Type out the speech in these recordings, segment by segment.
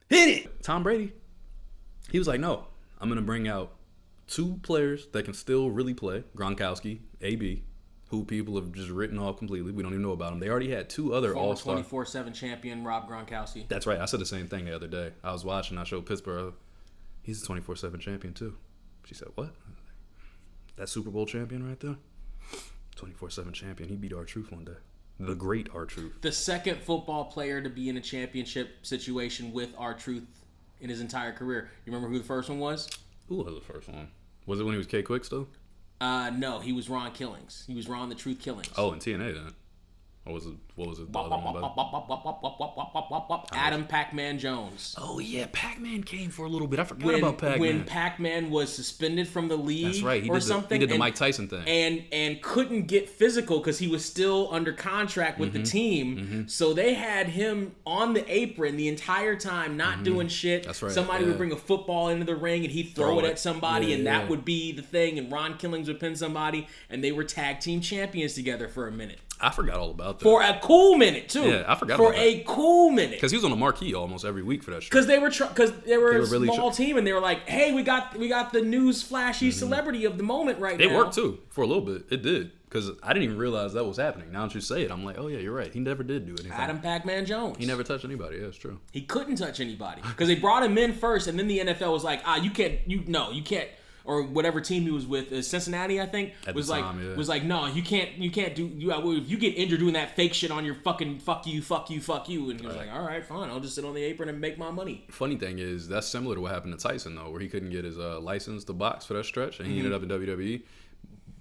Hit it. Tom Brady, he was like, no, I'm going to bring out 2 players that can still really play. Gronkowski, AB, who people have just written off completely. We don't even know about them. They already had 2 other all-star. 24/7 champion Rob Gronkowski. That's right. I said the same thing the other day. I was watching. I showed Pittsburgh. He's a 24/7 champion too. She said, what? That Super Bowl champion right there? 24/7 champion. He beat R-Truth one day. The great R-Truth. The second football player to be in a championship situation with R-Truth in his entire career. You remember who the first one was? Who was the first one? Was it when he was K Quick still? No, he was Ron Killings. He was Ron the Truth Killings. Oh, in TNA then. Or was it? What was it? The other one about? Adam Pac-Man Jones. Oh yeah, Pac-Man came for a little bit. I forgot about Pac-Man. When Pac-Man was suspended from the league, that's right. He did the Mike Tyson thing, and couldn't get physical because he was still under contract with the team. Mm-hmm. So they had him on the apron the entire time, not doing shit. That's right. Somebody would bring a football into the ring and he'd throw it at somebody, and that would be the thing. And Ron Killings would pin somebody, and they were tag team champions together for a minute. I forgot all about that. For a cool minute, too. Yeah, I forgot about that. For a cool minute. Because he was on the marquee almost every week for that shit. Because they were a really small team, and they were like, hey, we got the news flashy celebrity of the moment right now. It worked, too, for a little bit. It did. Because I didn't even realize that was happening. Now that you say it, I'm like, oh, yeah, you're right. He never did do anything. Adam Pac-Man Jones. He never touched anybody. Yeah, it's true. He couldn't touch anybody. Because they brought him in first, and then the NFL was like, you can't. Or whatever team he was with, Cincinnati, I think, was like, no, you can't do. If you get injured doing that fake shit on your fucking fuck you, and he was like, all right, fine, I'll just sit on the apron and make my money. Funny thing is, that's similar to what happened to Tyson though, where he couldn't get his license to box for that stretch, and he ended up in WWE.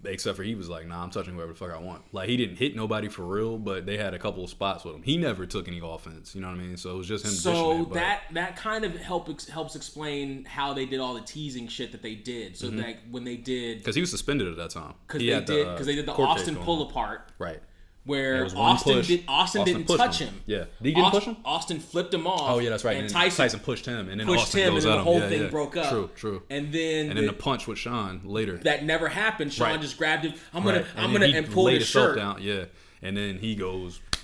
Except for he was like, nah, I'm touching whoever the fuck I want. Like, he didn't hit nobody for real, but they had a couple of spots with him. He never took any offense, you know what I mean? So it was just him dishing it. So that kind of helps explain how they did all the teasing shit that they did. So that when they did... Because he was suspended at that time. Because they did the Austin pull-apart. Right. Where Austin didn't touch him. Yeah. Did he get push him? Austin flipped him off. Oh, yeah, that's right. And Tyson pushed him. And then pushed Austin him, goes and then at the him. whole thing broke up. True. And then the punch with Sean later. That never happened. Sean just grabbed him. I'm gonna and pulled laid his shirt down. Yeah. And then he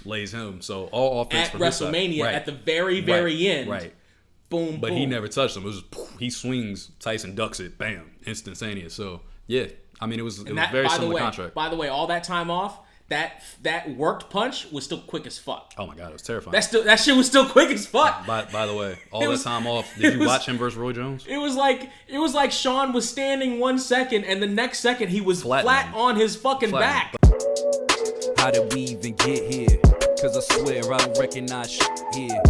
lays him. So all offense at for WrestleMania at the very end. Right. Boom. But he never touched him. It was just, he swings, Tyson ducks it, bam, instantaneous. So yeah, I mean it was very similar contract. By the way, all that time off. That worked punch was still quick as fuck. Oh my god, it was terrifying. That shit was still quick as fuck. By the way, all that time off, did you watch him versus Roy Jones? It was like Sean was standing 1 second, and the next second he was flat on his fucking back. How did we even get here? 'Cause I swear I don't recognize shit here.